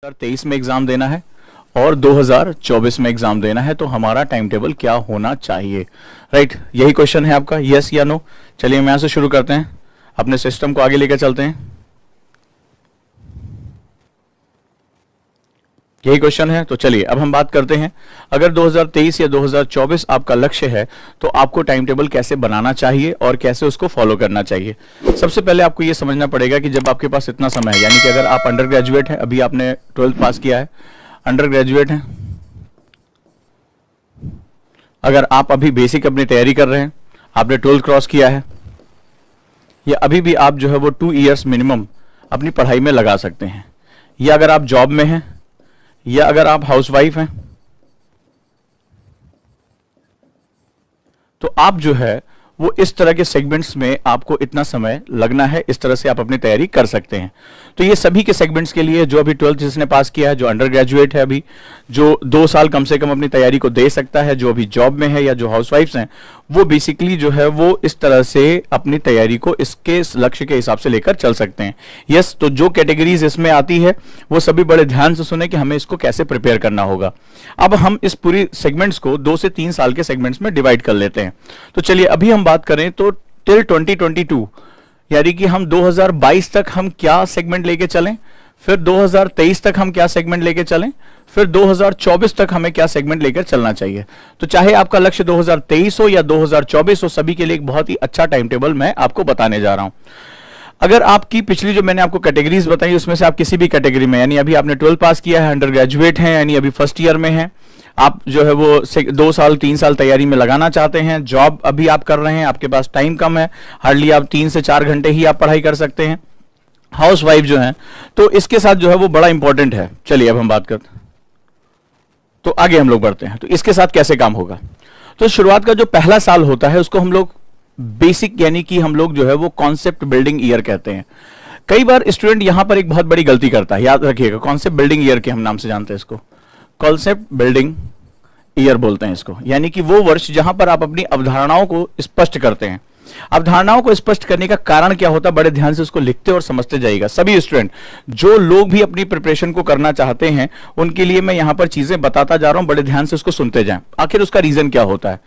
2023 में एग्जाम देना है और 2024 में एग्जाम देना है, तो हमारा टाइम टेबल क्या होना चाहिए। राइट, यही क्वेश्चन है आपका, यस या नो। चलिए हम यहां से शुरू करते हैं, अपने सिस्टम को आगे लेकर चलते हैं। यही क्वेश्चन है, तो चलिए अब हम बात करते हैं। अगर 2023 या 2024 आपका लक्ष्य है तो आपको टाइम टेबल कैसे बनाना चाहिए और कैसे उसको फॉलो करना चाहिए। सबसे पहले आपको यह समझना पड़ेगा कि जब आपके पास इतना समय है, यानी कि अगर आप अंडर ग्रेजुएट हैं, अभी आपने 12th पास किया है, अंडर ग्रेजुएट हैं, अगर आप अभी बेसिक अपनी तैयारी कर रहे हैं, आपने 12th क्रॉस किया है, या अभी भी आप जो है वो 2 इयर्स मिनिमम अपनी पढ़ाई में लगा सकते हैं, या अगर आप जॉब में हैं, या अगर आप हाउसवाइफ हैं, तो आप जो है वो इस तरह के सेगमेंट्स में आपको इतना समय लगना है, इस तरह से आप अपनी तैयारी कर सकते हैं। तो ये सभी के सेगमेंट्स के लिए, जो अभी 12th जिसने पास किया है, जो अंडर ग्रेजुएट है, अभी जो 2 साल कम से कम अपनी तैयारी को दे सकता है, जो अभी जॉब में है या जो हाउसवाइफ्स हैं, वो बेसिकली जो है वो इस तरह से अपनी तैयारी को इसके लक्ष्य के हिसाब से लेकर चल सकते हैं। यस, तो जो कैटेगरीज इसमें आती है वो सभी बड़े ध्यान से सुने कि हमें इसको कैसे प्रिपेयर करना होगा। अब हम इस पूरी सेगमेंट्स को 2 से 3 साल के सेगमेंट्स में डिवाइड कर लेते हैं। तो चलिए अभी हम बात करें तो टिल 2022, यानी कि हम 2022 तक हम क्या सेगमेंट लेके चलें, फिर 2023 तक हम क्या सेगमेंट लेके चलें, फिर 2024 तक हमें क्या सेगमेंट लेकर चलना चाहिए। तो चाहे आपका लक्ष्य 2023 हो या 2024 हो, सभी के लिए एक बहुत ही अच्छा टाइम टेबल मैं आपको बताने जा रहा हूं। अगर आपकी पिछली जो मैंने आपको कैटेगरीज बताई उसमें से आप किसी भी कैटेगरी में, यानी अभी आपने 12 पास किया है, अंडर ग्रेजुएट हैं, यानी अभी फर्स्ट ईयर में हैं, आप जो है वो 2 साल 3 साल तैयारी में लगाना चाहते हैं, जॉब अभी आप कर रहे हैं, आपके पास टाइम कम है, हार्डली आप 3 से 4 घंटे ही आप पढ़ाई कर सकते हैं, हाउस वाइफ जो है, तो इसके साथ जो है वो बड़ा इंपॉर्टेंट है। चलिए अब हम बात करते हैं, तो आगे हम लोग बढ़ते हैं। तो इसके साथ कैसे काम होगा, तो शुरुआत का जो पहला साल होता है उसको हम लोग बेसिक, यानी कि हम लोग जो है वो कॉन्सेप्ट बिल्डिंग ईयर कहते हैं। कई बार स्टूडेंट यहां पर एक बहुत बड़ी गलती करता है, याद रखिएगा, कॉन्सेप्ट बिल्डिंग ईयर के हम नाम से जानते हैं इसको, कॉन्सेप्ट बिल्डिंग ईयर बोलते हैं इसको, यानी कि वो वर्ष जहां पर आप अपनी अवधारणाओं को स्पष्ट करते हैं। अवधारणाओं को स्पष्ट करने का कारण क्या होता है, बड़े ध्यान से उसको लिखते और समझते जाइएगा। सभी स्टूडेंट, जो लोग भी अपनी प्रिपरेशन को करना चाहते हैं, उनके लिए मैं यहां पर चीजें बताता जा रहा हूं, बड़े ध्यान से उसको सुनते जाएं। आखिर उसका रीजन क्या होता है।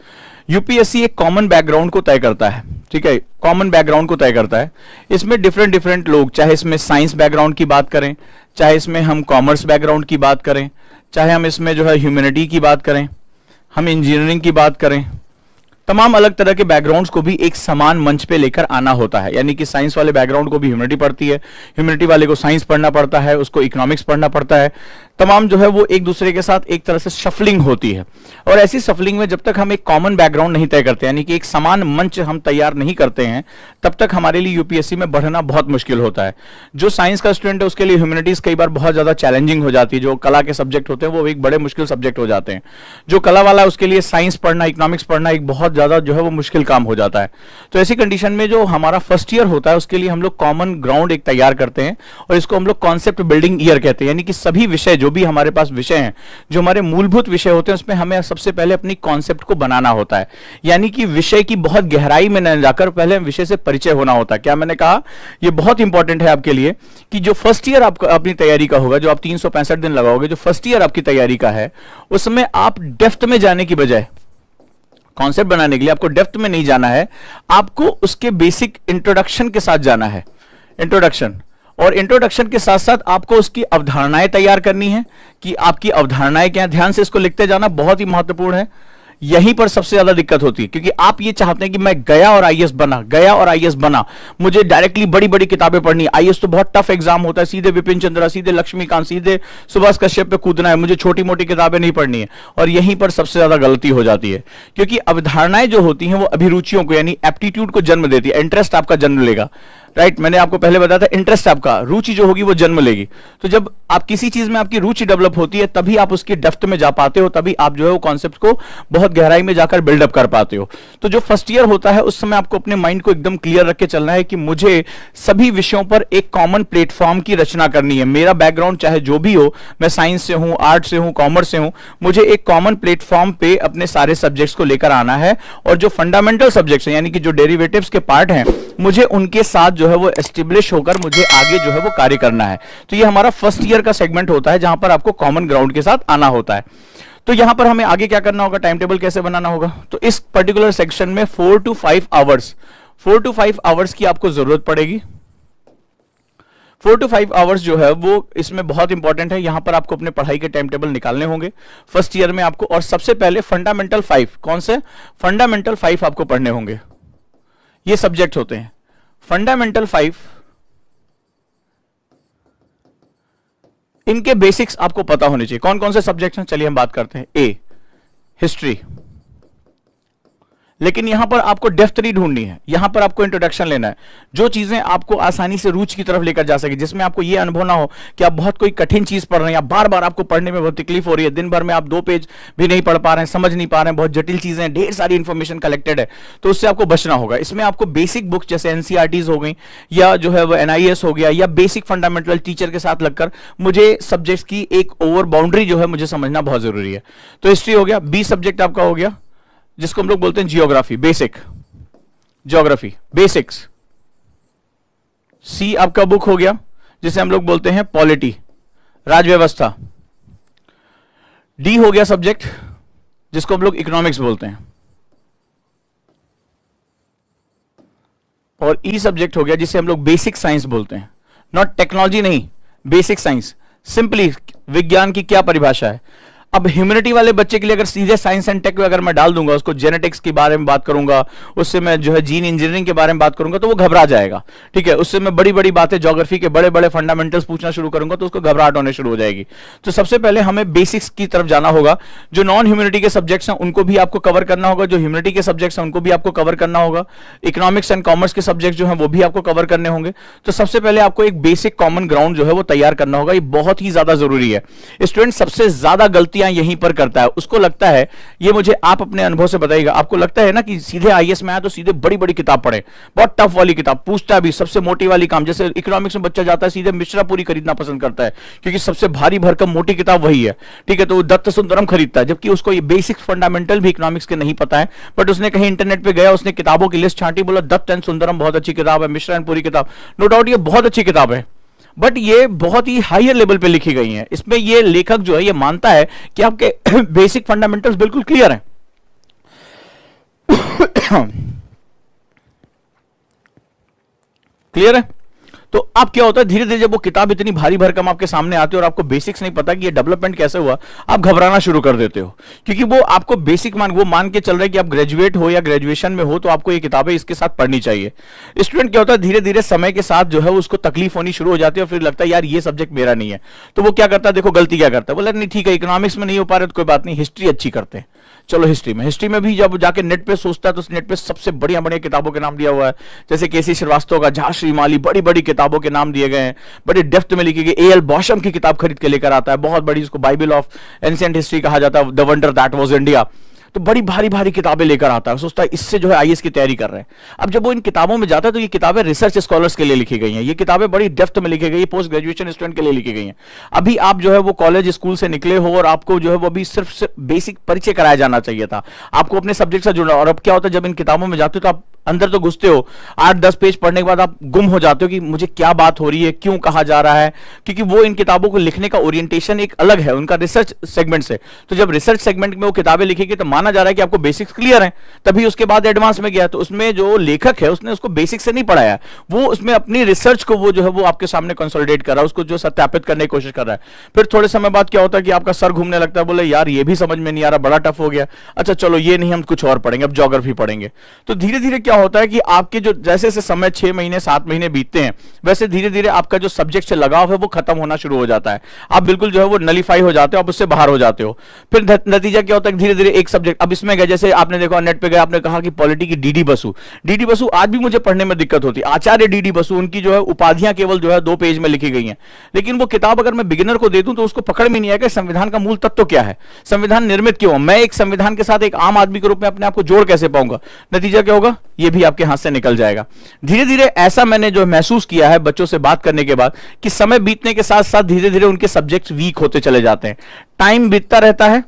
यूपीएससी एक कॉमन बैकग्राउंड को तय करता है, ठीक है, कॉमन बैकग्राउंड को तय करता है। इसमें डिफरेंट लोग, चाहे इसमें साइंस बैकग्राउंड की बात करें, चाहे इसमें हम कॉमर्स बैकग्राउंड की बात करें, चाहे हम इसमें जो है ह्यूमैनिटी की बात करें, हम इंजीनियरिंग की बात करें, तमाम अलग तरह के बैकग्राउंड्स को भी एक समान मंच पे लेकर आना होता है। यानी कि साइंस वाले बैकग्राउंड को भी ह्यूमैनिटी पढ़ती है, ह्यूमैनिटी वाले को साइंस पढ़ना पड़ता है, उसको इकोनॉमिक्स पढ़ना पड़ता है, तमाम जो है वो एक दूसरे के साथ एक तरह से शफलिंग होती है। और ऐसी शफलिंग में जब तक हम एक कॉमन बैकग्राउंड नहीं तय करते, यानी कि एक समान मंच हम तैयार नहीं करते हैं, तब तक हमारे लिए यूपीएससी में बढ़ना बहुत मुश्किल होता है। जो साइंस का स्टूडेंट है उसके लिए ह्यूमैनिटीज कई बार बहुत ज्यादा चैलेंजिंग हो जाती है, जो कला के सब्जेक्ट होते हैं वो एक बड़े मुश्किल सब्जेक्ट हो जाते हैं। जो कला वाला है उसके लिए साइंस पढ़ना, इकोनॉमिक्स पढ़ना एक बहुत ज्यादा जो है वो मुश्किल काम हो जाता है। तो ऐसी कंडीशन में जो हमारा फर्स्ट ईयर होता है उसके लिए हम लोग कॉमन ग्राउंड एक तैयार करते हैं, और इसको हम लोग कॉन्सेप्ट बिल्डिंग ईयर कहते हैं। यानी कि सभी विषय, जो भी हमारे पास विषय हैं, जो हमारे मूलभूत विषय होते हैं, उसमें हमें सबसे पहले अपनी कॉन्सेप्ट को बनाना होता है। यानी कि विषय की बहुत गहराई में न जाकर पहले विषय से परिचय होना होता है। क्या मैंने कहा, यह बहुत इंपॉर्टेंट है आपके लिए कि जो फर्स्ट ईयर आपका अपनी तैयारी का होगा, जो आप 365 दिन लगाओगे, जो फर्स्ट ईयर आपकी तैयारी का है, उसमें आप डेप्थ में जाने की बजाय, कॉन्सेप्ट बनाने के लिए आपको डेप्थ में नहीं जाना है, आपको उसके बेसिक इंट्रोडक्शन के साथ जाना है। इंट्रोडक्शन, और इंट्रोडक्शन के साथ साथ आपको उसकी अवधारणाएं तैयार करनी है कि आपकी अवधारणाएं क्या हैं। ध्यान से इसको लिखते जाना बहुत ही महत्वपूर्ण है। यहीं पर सबसे ज्यादा दिक्कत होती है, क्योंकि आप ये चाहते हैं कि मैं गया और आईएएस बना, मुझे डायरेक्टली बड़ी बड़ी किताबें पढ़नी है। आईएएस तो बहुत टफ एग्जाम होता है, सीधे विपिन चंद्रा, सीधे लक्ष्मीकांत, सीधे सुभाष कश्यप पे कूदना है, मुझे छोटी मोटी किताबें नहीं पढ़नी है। और यहीं पर सबसे ज्यादा गलती हो जाती है, क्योंकि अवधारणाएं जो होती हैं वो अभिरुचियों को, यानी एप्टीट्यूड को जन्म देती है, इंटरेस्ट आपका जन्म लेगा। राइट, मैंने आपको पहले बताया था, इंटरेस्ट आपका, रुचि जो होगी वो जन्म लेगी। तो जब आप किसी चीज में आपकी रुचि डेवलप होती है, तभी आप उसकी डेप्थ में जा पाते हो, तभी आप जो है वो कॉन्सेप्ट को बहुत गहराई में जाकर बिल्डअप कर पाते हो। तो जो फर्स्ट ईयर होता है उस समय आपको अपने माइंड को एकदम क्लियर रख के चलना है कि मुझे सभी विषयों पर एक कॉमन प्लेटफॉर्म की रचना करनी है। मेरा बैकग्राउंड चाहे जो भी हो, मैं साइंस से हूं, आर्ट से हूं, कॉमर्स से हूं, मुझे एक कॉमन प्लेटफॉर्म पे अपने सारे सब्जेक्ट्स को लेकर आना है। और जो फंडामेंटल सब्जेक्ट्स हैं, यानी कि जो डेरिवेटिव्स के पार्ट हैं, मुझे उनके साथ जो है वो एस्टेब्लिश होकर मुझे आगे जो है वो कार्य करना है। तो ये हमारा फर्स्ट ईयर का सेगमेंट होता है जहां पर आपको कॉमन ग्राउंड के साथ आना होता है। तो यहां पर हमें आगे क्या करना होगा, टाइम टेबल कैसे बनाना होगा। तो इस पर्टिकुलर सेक्शन में 4 to 5 आवर्स की आपको जरूरत पड़ेगी। 4 to 5 आवर्स जो है वो इसमें बहुत इंपॉर्टेंट है। यहां पर आपको अपने पढ़ाई के टाइम टेबल निकालने होंगे फर्स्ट ईयर में आपको। और सबसे पहले फंडामेंटल 5, कौन से फंडामेंटल 5 आपको पढ़ने होंगे। ये सब्जेक्ट होते हैं फंडामेंटल 5, इनके बेसिक्स आपको पता होने चाहिए। कौन कौन से सब्जेक्ट हैं, चलिए हम बात करते हैं। ए, हिस्ट्री, लेकिन यहां पर आपको डेप्थ नहीं ढूंढनी है, यहां पर आपको इंट्रोडक्शन लेना है, जो चीजें आपको आसानी से रुचि की तरफ लेकर जा सके, जिसमें आपको यह अनुभव ना हो कि आप बहुत कोई कठिन चीज पढ़ रहे हैं या बार बार आपको पढ़ने में बहुत तकलीफ हो रही है, दिन भर में आप 2 पेज भी नहीं पढ़ पा रहे हैं, समझ नहीं पा रहे हैं, बहुत जटिल चीजें, ढेर सारी इंफॉर्मेशन कलेक्टेड है, तो उससे आपको बचना होगा। इसमें आपको बेसिक बुक्स जैसे एनसीईआरटीज हो गई या जो है वो एनआईएस हो गया या बेसिक फंडामेंटल टीचर के साथ लगकर मुझे सब्जेक्ट्स की एक ओवर बाउंड्री जो है मुझे समझना बहुत जरूरी है। तो हिस्ट्री हो गया। बी सब्जेक्ट आपका हो गया जिसको हम लोग बोलते हैं जियोग्राफी, बेसिक ज्योग्राफी, बेसिक्स। सी आपका बुक हो गया जिसे हम लोग बोलते हैं पॉलिटी, राजव्यवस्था। डी हो गया सब्जेक्ट जिसको हम लोग इकोनॉमिक्स बोलते हैं। और ई सब्जेक्ट हो गया जिसे हम लोग बेसिक साइंस बोलते हैं, नॉट टेक्नोलॉजी नहीं, बेसिक साइंस। सिंपली विज्ञान की क्या परिभाषा है। अब ह्यूमैनिटी वाले बच्चे के लिए अगर सीधे साइंस एंड टेक अगर मैं डाल दूंगा, उसको जेनेटिक्स के बारे में बात करूंगा, उससे मैं जो है जीन इंजीनियरिंग के बारे में बात करूंगा तो वो घबरा जाएगा, ठीक है। उससे मैं बड़ी बड़ी बातें ज्योग्राफी के बड़े बड़े फंडामेंटल्स पूछना शुरू करूंगा तो उसको घबराहट होने शुरू हो जाएगी। तो सबसे पहले हमें बेसिक्स की तरफ जाना होगा। जो नॉन ह्यूमैनिटी के सब्जेक्ट्स हैं उनको भी आपको कवर करना होगा, जो ह्यूमैनिटी के सब्जेक्ट्स हैं उनको भी आपको कवर करना होगा। इकोनॉमिक्स एंड कॉमर्स के सब्जेक्ट जो है वो भी आपको कवर करने होंगे। तो सबसे पहले आपको एक बेसिक कॉमन ग्राउंड जो है वो तैयार करना होगा। ये बहुत ही ज्यादा जरूरी है। स्टूडेंट सबसे ज्यादा गलतियां यहीं पर करता है। उसको लगता है, ये मुझे आप अपने अनुभव से बताइएगा, आपको लगता है ना कि सीधे आईएएस में आया तो सीधे बड़ी बड़ी किताब पढ़े, बहुत टफ वाली किताब, पूछता भी सबसे मोटी वाली काम। जैसे इकोनॉमिक्स में बच्चा जाता है सीधे मिश्रा पूरी खरीदना पसंद करता है क्योंकि सबसे भारी भरकम मोटी किताब वही है, ठीक है। तो वो दत्त सुंदरम खरीदता है, जबकि उसको ये बेसिक फंडामेंटल भी इकोनॉमिक्स के नहीं पता है। बट उसने कहीं इंटरनेट पे गया, उसने किताबों की लिस्ट छांटी, बोला दत्त एंड सुंदरम बहुत अच्छी किताब है, मिश्रा एंड पूरी किताब, नो डाउट ये बहुत अच्छी किताब है, बट ये बहुत ही हायर लेवल पे लिखी गई है। इसमें ये लेखक जो है ये मानता है कि आपके बेसिक फंडामेंटल्स बिल्कुल क्लियर हैं। क्लियर है। तो अब क्या होता है, धीरे धीरे जब वो किताब इतनी भारी भरकम आपके सामने आती है और आपको बेसिक्स नहीं पता कि ये डेवलपमेंट कैसे हुआ, आप घबराना शुरू कर देते हो क्योंकि वो आपको बेसिक वो मान के चल रहे हैं कि आप ग्रेजुएट हो या ग्रेजुएशन में हो तो आपको ये किताबें इसके साथ पढ़नी चाहिए। स्टूडेंट क्या होता है, धीरे धीरे समय के साथ जो है उसको तकलीफ होनी शुरू हो जाती है और फिर लगता है यार ये सब्जेक्ट मेरा नहीं है। तो वो क्या करता है, देखो गलती क्या करता है, बोला नहीं ठीक है इकोनॉमिक्स में नहीं हो पा रहे तो कोई बात नहीं, हिस्ट्री अच्छी करते हैं, चलो हिस्ट्री में भी जब जाके नेट पे सोचता है तो नेट पे सबसे बढ़िया बढ़िया किताबों के नाम दिया हुआ है। जैसे केसी श्रीवास्तव का झांसी श्रीमाली, बड़ी बड़ी किताबों के नाम दिए गए हैं, बड़ी डेप्थ में लिखी गई। एएल बॉशम की किताब खरीद के लेकर आता है, बहुत बड़ी, उसको बाइबल ऑफ एंशिएंट हिस्ट्री कहा जाता है, the wonder that was India. तो बड़ी भारी भारी किताबें लेकर आता है, सोचता है इससे जो है आईएएस की तैयारी कर रहे हैं। अब जब वो इन किताबों में जाता है तो ये किताबें रिसर्च स्कॉलर्स के लिए लिखी गई हैं, ये किताबें बड़ी डेप्थ में लिखी गई, पोस्ट ग्रेजुएशन स्टूडेंट के लिए लिखी गई हैं। अभी आप जो है वो कॉलेज स्कूल से निकले हो और आपको जो है वो अभी सिर्फ बेसिक परिचय कराया जाना चाहिए था, आपको अपने सब्जेक्ट से जुड़ना। और अब क्या होता है, जब इन किताबों में जाते हो तो आप अंदर तो घुसते हो, 8-10 पेज पढ़ने के बाद आप गुम हो जाते हो कि मुझे क्या बात हो रही है, क्यों कहा जा रहा है, क्योंकि वो इन किताबों को लिखने का ओरिएंटेशन एक अलग है उनका रिसर्च सेगमेंट से। तो जब रिसर्च सेगमेंट में वो किताबें लिखेगी तो माना जा रहा है कि आपको बेसिक्स क्लियर है, तभी उसके बाद एडवांस में गया। तो उसमें जो लेखक है उसने उसको बेसिक से नहीं पढ़ाया, वो उसमें अपनी रिसर्च को वो जो है वो आपके सामने कंसोलिडेट कर रहा है, उसको जो सत्यापित करने की कोशिश कर रहा है। फिर थोड़े समय बाद क्या होता है कि आपका सर घूमने लगता है, बोले यार ये भी समझ में नहीं आ रहा, बड़ा टफ हो गया, अच्छा चलो ये नहीं हम कुछ और पढ़ेंगे, अब ज्योग्राफी पढ़ेंगे। तो धीरे धीरे क्या होता है कि आपके जो जैसे जैसे समय 6 महीने 7 महीने बीतते हैं वैसे धीरे धीरे आपका जो सब्जेक्ट से लगाव है वो खत्म होना शुरू हो जाता है, आप बिल्कुल जो है वो नलीफाई हो जाते हो, आप उससे बाहर हो जाते हो। फिर नतीजा क्या होता है, धीरे धीरे एक सब्जेक्ट, अब इसमें गए, जैसे आपने देखा नेट पे गए, आपने कहा कि पॉलिटी की डीडी बसु आज भी मुझे पढ़ने में दिक्कत होती है। आचार्य डीडी बसु, उनकी जो है उपाधियां केवल जो है 2 पेज में लिखी गई हैं, लेकिन वो किताब अगर मैं बिगिनर को दे दूं तो उसको पकड़ में नहीं आएगा संविधान का मूल तत्व क्या है, संविधान निर्मित क्यों, मैं एक संविधान के साथ एक आम आदमी के रूप में अपने आप को जोड़ कैसे पाऊंगा। नतीजा क्या होगा, ये भी आपके हाथ से निकल जाएगा। धीरे धीरे ऐसा मैंने जो महसूस किया है बच्चों से बात करने के बाद कि समय बीतने के साथ साथ धीरे धीरे उनके सब्जेक्ट्स वीक होते चले जाते हैं, टाइम बीतता रहता है,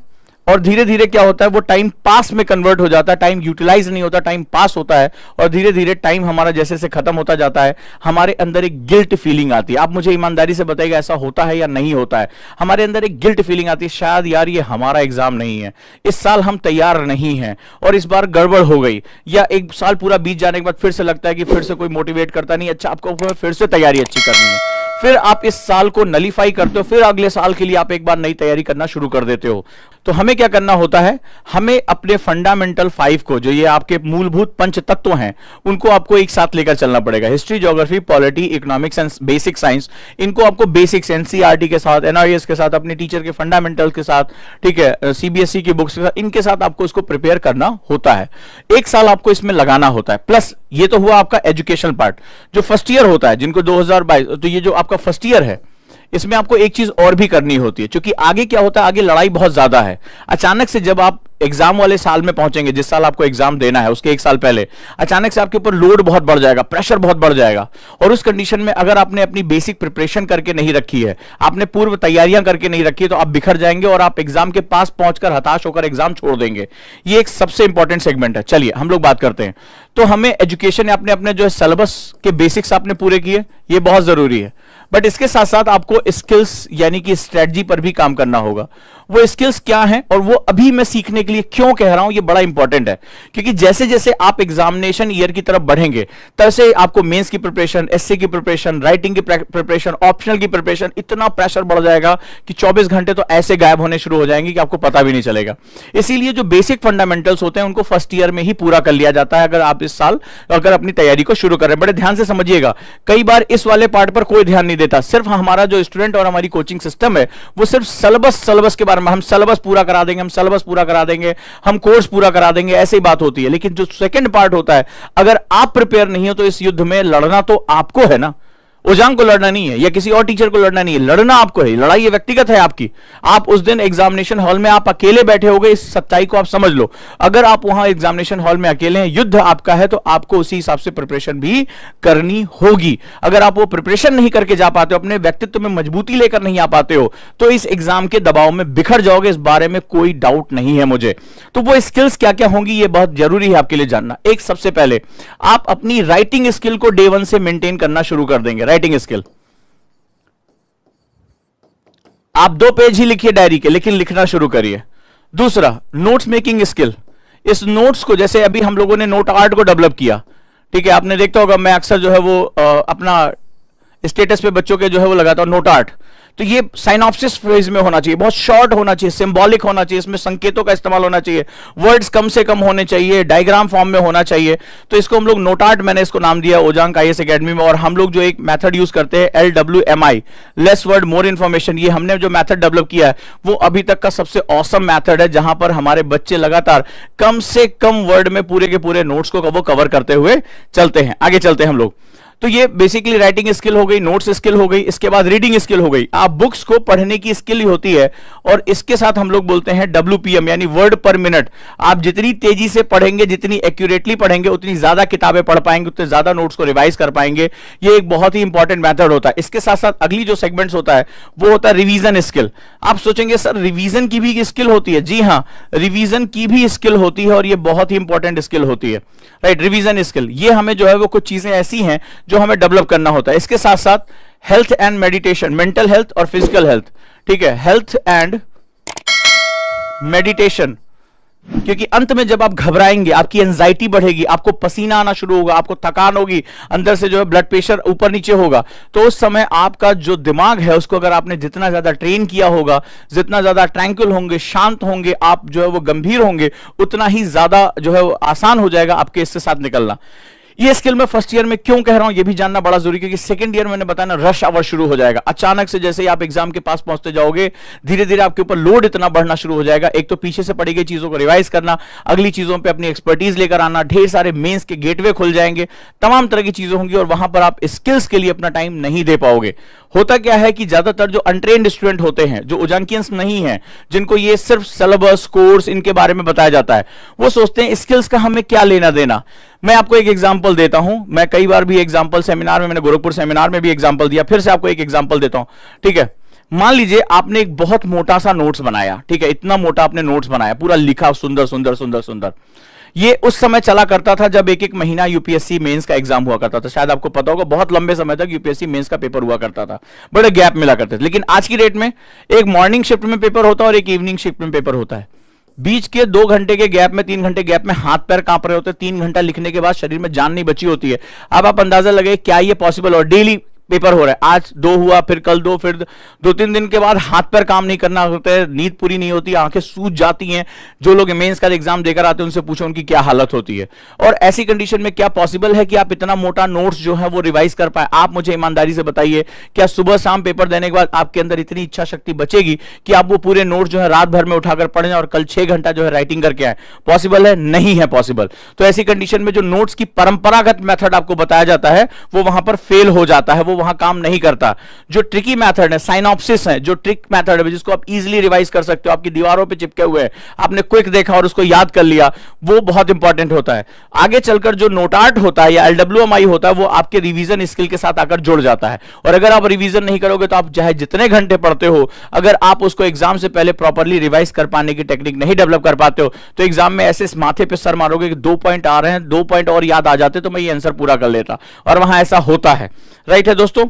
और धीरे धीरे क्या होता है, वो टाइम पास में कन्वर्ट हो जाता है, टाइम यूटिलाइज नहीं होता, टाइम पास होता है, और धीरे धीरे टाइम हमारा जैसे से खत्म होता जाता है, हमारे अंदर एक गिल्ट फीलिंग आती है। आप मुझे ईमानदारी से बताइएगा, ऐसा होता है या नहीं होता है? हमारे अंदर एक गिल्ट फीलिंग आती है, शायद यार ये हमारा एग्जाम नहीं है, इस साल हम तैयार नहीं हैं, और इस बार गड़बड़ हो गई, या एक साल पूरा बीत जाने के बाद फिर से लगता है कि फिर से कोई मोटिवेट करता नहीं, अच्छा आपको फिर से तैयारी अच्छी करनी है, फिर आप इस साल को नलीफाई करते हो, फिर अगले साल के लिए आप एक बार नई तैयारी करना शुरू कर देते हो। तो हमें क्या करना होता है, हमें अपने फंडामेंटल 5 को, जो ये आपके मूलभूत पंच तत्व हैं, उनको आपको एक साथ लेकर चलना पड़ेगा। History, geography, polity, economics and basic science, इनको आपको बेसिक्स एनसीईआरटी के साथ, एनआरईएस के साथ, अपने टीचर के फंडामेंटल के साथ, ठीक है, सीबीएसई की बुक्स के साथ, इनके साथ आपको इसको प्रिपेयर करना होता है। एक साल आपको इसमें लगाना होता है। प्लस ये तो हुआ आपका एजुकेशन पार्ट। जो फर्स्ट ईयर होता है, जिनको 2022, तो ये जो आपका फर्स्ट ईयर है, इसमें आपको एक चीज और भी करनी होती है, क्योंकि आगे क्या होता है, आगे लड़ाई बहुत ज्यादा है। अचानक से जब आप एग्जाम वाले साल में पहुंचेंगे, जिस साल आपको एग्जाम देना है उसके एक साल पहले अचानक से आपके ऊपर लोड बहुत बढ़ जाएगा, प्रेशर बहुत बढ़ जाएगा, और उस कंडीशन में अगर आपने अपनी बेसिक प्रिपरेशन करके नहीं रखी है, आपने पूर्व तैयारियां करके नहीं रखी है, तो आप बिखर जाएंगे और आप एग्जाम के पास पहुंचकर हताश होकर एग्जाम छोड़ देंगे। ये एक सबसे इंपॉर्टेंट सेगमेंट है। चलिए हम लोग बात करते हैं। तो हमें एजुकेशन, आपने अपने जो है सिलेबस के बेसिक्स आपने पूरे किए, ये बहुत जरूरी है, बट इसके साथ साथ आपको स्किल्स यानी कि स्ट्रेटजी पर भी काम करना होगा। वो स्किल्स क्या हैं और वो अभी मैं सीखने के लिए क्यों कह रहा हूं, ये बड़ा इंपॉर्टेंट है, क्योंकि जैसे जैसे आप एग्जामिनेशन ईयर की तरफ बढ़ेंगे, तैसे आपको मेंस की प्रिपरेशन, एससी की प्रिपरेशन, राइटिंग की प्रिपरेशन, ऑप्शनल की प्रिपरेशन, इतना प्रेशर बढ़ जाएगा कि 24 घंटे तो ऐसे गायब होने शुरू हो जाएंगे कि आपको पता भी नहीं चलेगा। इसीलिए जो बेसिक फंडामेंटल्स होते हैं उनको फर्स्ट ईयर में ही पूरा कर लिया जाता है, अगर आप इस साल अगर अपनी तैयारी को शुरू कर रहे हैं। बड़े ध्यान से समझिएगा, कई बार इस वाले पार्ट पर कोई ध्यान नहीं देता। सिर्फ हमारा जो स्टूडेंट और हमारी कोचिंग सिस्टम है, वो सिर्फ सिलेबस के बारे में, हम सिलेबस पूरा करा देंगे, हम सिलेबस पूरा करा देंगे, हम कोर्स पूरा करा देंगे, ऐसी बात होती है। लेकिन जो सेकंड पार्ट होता है, अगर आप प्रिपेयर नहीं हो तो इस युद्ध में लड़ना तो आपको है ना, उजांग को लड़ना नहीं है या किसी और टीचर को लड़ना नहीं है, लड़ना आपको है। लड़ाई ये व्यक्तिगत है आपकी। आप उस दिन एग्जामिनेशन हॉल में आप अकेले बैठे होगे, इस सच्चाई को आप समझ लो। अगर आप वहां एग्जामिनेशन हॉल में अकेले हैं, युद्ध आपका है, तो आपको उसी हिसाब से प्रिपरेशन भी करनी होगी। अगर आप वो प्रिपरेशन नहीं करके जा पाते हो, अपने व्यक्तित्व में मजबूती लेकर नहीं आ पाते हो, तो इस एग्जाम के दबाव में बिखर जाओगे, इस बारे में कोई डाउट नहीं है मुझे। तो वो स्किल्स क्या क्या होंगी, ये बहुत जरूरी है आपके लिए जानना। एक, सबसे पहले आप अपनी राइटिंग स्किल को डे 1 से मेंटेन करना शुरू कर देंगे। राइटिंग स्किल, आप 2 पेज ही लिखिए डायरी के, लेकिन लिखना शुरू करिए। दूसरा, नोट्स मेकिंग स्किल। इस नोट्स को, जैसे अभी हम लोगों ने नोट आर्ट को डेवलप किया, ठीक है, आपने देखा होगा, मैं अक्सर जो है वो अपना स्टेटस पे बच्चों के जो है वो लगाता हूं नोट आर्ट। तो ये साइनॉप्सिस फेज में होना चाहिए, बहुत शॉर्ट होना चाहिए, सिंबॉलिक होना चाहिए, इसमें संकेतों का इस्तेमाल होना चाहिए, वर्ड्स कम से कम होने चाहिए, डायग्राम फॉर्म में होना चाहिए। तो इसको हम लोग नोट आर्ट, मैंने इसको नाम दिया ओजांग आईएएस एकेडमी में। और हम लोग जो एक मेथड यूज करते हैं LWMI, less word more information, ये हमने जो मेथड डेवलप किया है वो अभी तक का सबसे ऑसम मेथड है, जहां पर हमारे बच्चे लगातार कम से कम वर्ड में पूरे के पूरे नोट्स को वो कवर करते हुए चलते हैं। आगे चलते हैं हम लोग। तो ये बेसिकली राइटिंग स्किल हो गई, नोट्स स्किल हो गई। इसके बाद रीडिंग स्किल हो गई, आप बुक्स को पढ़ने की स्किल ही होती है। और इसके साथ हम लोग बोलते हैं WPM, यानी वर्ड पर मिनट। आप जितनी तेजी से पढ़ेंगे, जितनी एक्यूरेटली पढ़ेंगे, उतनी ज्यादा किताबें पढ़ पाएंगे, उतने ज्यादा नोट्स को रिवाइज कर पाएंगे। ये एक बहुत ही इंपॉर्टेंट मेथड होता है। इसके साथ साथ अगली जो सेगमेंट्स होता है वो होता है रिवीजन स्किल। आप सोचेंगे सर रिवीजन की भी स्किल होती है? जी हाँ, रिवीजन की भी स्किल होती है, और ये बहुत ही इंपॉर्टेंट स्किल होती है। राइट, रिवीजन स्किल, ये हमें जो है वो कुछ चीजें ऐसी हैं जो हमें डेवलप करना होता है। इसके साथ साथ health and meditation, mental health और फिजिकल हेल्थ, ठीक है, हेल्थ एंड मेडिटेशन। क्योंकि अंत में जब आप घबराएंगे, आपकी एंजाइटी बढ़ेगी, आपको पसीना आना शुरू होगा, आपको थकान होगी, अंदर से जो है ब्लड प्रेशर ऊपर नीचे होगा, तो उस समय आपका जो दिमाग है उसको अगर आपने जितना ज्यादा ट्रेन किया होगा, जितना ज्यादा ट्रैंक्विल होंगे, शांत होंगे, आप जो है वो गंभीर होंगे, उतना ही ज्यादा जो है वो आसान हो जाएगा आपके इससे साथ निकलना। ये स्किल मैं फर्स्ट ईयर में क्यों कह रहा हूं, ये भी जानना बड़ा जरूरी, क्योंकि सेकंड ईयर मैंने बताया ना, रश आवर शुरू हो जाएगा। अचानक से जैसे ही आप एग्जाम के पास पहुंचते जाओगे, धीरे धीरे आपके ऊपर लोड इतना बढ़ना शुरू हो जाएगा। एक तो पीछे से पड़ी गई चीजों को रिवाइज करना, अगली चीजों पे अपनी एक्सपर्टीज लेकर आना, ढेर सारे मेंस के गेटवे खुल जाएंगे, तमाम तरह की चीजें होंगी, और वहां पर आप स्किल्स के लिए अपना टाइम नहीं दे पाओगे। होता क्या है कि ज्यादातर जो अनट्रेन्ड स्टूडेंट होते हैं, जो उजांकियंस नहीं है, जिनको ये सिर्फ सिलेबस, कोर्स, इनके बारे में बताया जाता है, वो सोचते हैं स्किल्स का हमें क्या लेना देना। मैं आपको एक एग्जांपल देता हूं, मैं कई बार भी एग्जांपल सेमिनार में, मैंने गोरखपुर सेमिनार में भी एग्जांपल दिया, फिर से आपको एक एग्जांपल देता हूं, ठीक है। मान लीजिए आपने एक बहुत मोटा सा नोट्स बनाया, ठीक है, इतना मोटा आपने नोट्स बनाया, पूरा लिखा, सुंदर सुंदर सुंदर सुंदर। ये उस समय चला करता था जब एक एक महीना यूपीएससी मेंस का एग्जाम हुआ करता था। शायद आपको पता होगा, बहुत लंबे समय तक यूपीएससी मेंस का पेपर हुआ करता था, बड़े गैप मिला करते थे। लेकिन आज की डेट में एक मॉर्निंग शिफ्ट में पेपर होता है और एक इवनिंग शिफ्ट में पेपर होता है। बीच के 2 घंटे के गैप में, 3 घंटे गैप में हाथ पैर कांप रहे होते हैं। 3 घंटा लिखने के बाद शरीर में जान नहीं बची होती है। अब आप अंदाजा लगे क्या ये पॉसिबल, और डेली पेपर हो रहा है, आज 2 हुआ, फिर कल 2, फिर 2-3 दिन के बाद हाथ पैर काम नहीं करना होता है, नींद पूरी नहीं होती, आंखें सूज जाती हैं। जो लोग मेंस का एग्जाम देकर आते हैं उनसे पूछो उनकी क्या हालत होती है। और ऐसी कंडीशन में क्या पॉसिबल है कि आप इतना मोटा नोट्स जो है वो रिवाइज कर पाए? आप मुझे ईमानदारी से बताइए, क्या सुबह शाम पेपर देने के बाद आपके अंदर इतनी इच्छा शक्ति बचेगी कि आप वो पूरे नोट्स जो है रात भर में उठाकर पढ़ें और कल 6 घंटा जो है राइटिंग करके आए? पॉसिबल है? नहीं है पॉसिबल। तो ऐसी कंडीशन में जो नोट्स की परंपरागत मेथड आपको बताया जाता है वो वहां पर फेल हो जाता है, वो वहां काम नहीं करता। जो ट्रिकी मेथड है, साइनॉप्सिस है, जो ट्रिक मेथड है जिसको आप इजीली रिवाइज कर सकते हो, आपकी दीवारों पे चिपके हुए हैं, आपने क्विक देखा और उसको याद कर लिया, वो बहुत इंपॉर्टेंट होता है। आगे चलकर जो नोट आर्ट होता है या एलडब्ल्यूएमआई होता है वो आपके रिवीजन स्किल के साथ आकर जुड़ जाता है। और अगर आप रिवीजन नहीं करोगे तो आप चाहे जितने घंटे पढ़ते हो, अगर आप उसको एग्जाम से पहले प्रॉपर्ली रिवाइज कर पाने की टेक्निक नहीं डेवलप कर पाते हो तो एग्जाम में ऐसे माथे पे सर मारोगे कि 2 पॉइंट आ रहे हैं, 2 पॉइंट और याद आ जाते तो मैं ये आंसर पूरा कर लेता। और वहां ऐसा होता है, राइट है दोस्तों।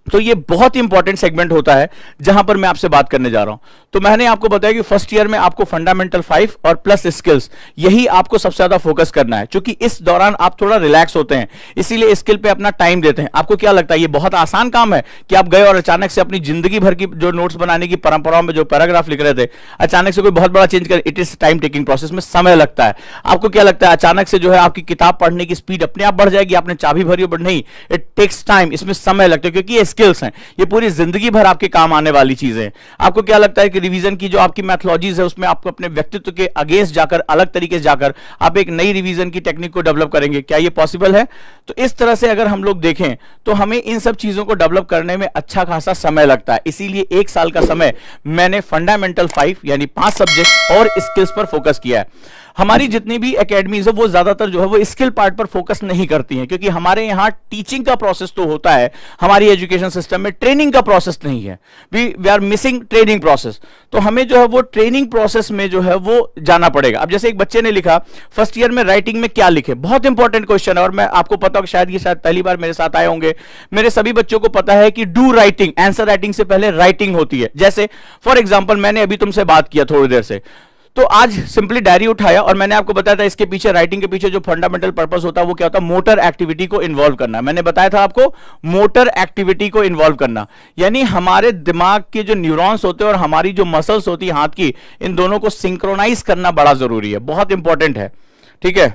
तो ये बहुत इंपॉर्टेंट सेगमेंट होता है जहां पर मैं आपसे बात करने जा रहा हूं। तो मैंने आपको बताया कि फर्स्ट ईयर में आपको फंडामेंटल 5 और प्लस स्किल्स, यही आपको सबसे ज्यादा फोकस करना है, क्योंकि इस दौरान आप थोड़ा रिलैक्स होते हैं, इसीलिए स्किल पे अपना टाइम देते हैं। आपको क्या लगता है ये बहुत आसान काम है कि आप गए और अचानक से अपनी जिंदगी भर की जो नोट्स बनाने की परंपराओं में जो पैराग्राफ लिख रहे थे, अचानक से कोई बहुत बड़ा चेंज कर? It is time taking process, में समय लगता है। आपको क्या लगता है अचानक से जो है आपकी किताब पढ़ने की स्पीड अपने आप बढ़ जाएगी, आपने चाबी भरी हो? नहीं, इट टेक्स टाइम, इसमें समय लगता है, क्योंकि ये स्किल्स हैं, ये पूरी जिंदगी भर आपके काम आने वाली चीजें। आपको क्या लगता है कि रिवीजन की जो आपकी मैथोलॉजीज है उसमें आपको अपने व्यक्तित्व के अगेंस्ट जाकर, अलग तरीके से जाकर आप एक नई रिवीजन की टेक्निक को डेवलप करेंगे? क्या ये पॉसिबल है? तो इस तरह से अगर हम लोग देखें तो हमें इन सब चीजों को डेवलप करने में अच्छा खासा समय लगता है। इसीलिए 1 साल का समय मैंने फंडामेंटल 5 यानी 5 सब्जेक्ट और स्किल्स पर फोकस किया है। हमारी जितनी भी एकेडमीज है वो ज्यादातर जो है वो स्किल पार्ट पर फोकस नहीं करती हैं, क्योंकि हमारे यहाँ टीचिंग का प्रोसेस तो होता है, हमारी एजुकेशन सिस्टम में ट्रेनिंग का प्रोसेस नहीं है। We are missing training process. तो हमें जो है वो ट्रेनिंग प्रोसेस में जो है वो जाना पड़ेगा। अब जैसे एक बच्चे ने लिखा फर्स्ट ईयर में राइटिंग में क्या लिखे, बहुत इंपॉर्टेंट क्वेश्चन है, और मैं आपको पता हो शायद पहली बार मेरे साथ आए होंगे। मेरे सभी बच्चों को पता है कि डू राइटिंग, आंसर राइटिंग से पहले राइटिंग होती है। जैसे फॉर एग्जाम्पल मैंने अभी तुमसे बात किया थोड़ी देर से, तो आज सिंपली डायरी उठाया और मैंने आपको बताया था इसके पीछे, राइटिंग के पीछे जो फंडामेंटल पर्पस होता है वो क्या होता है? मोटर एक्टिविटी को इन्वॉल्व करना। मैंने बताया था आपको मोटर एक्टिविटी को इन्वॉल्व करना, यानी हमारे दिमाग के जो न्यूरॉन्स होते हैं और हमारी जो मसल्स होती है हाथ की, इन दोनों को सिंक्रोनाइज करना बड़ा जरूरी है, बहुत इंपॉर्टेंट है, ठीक है।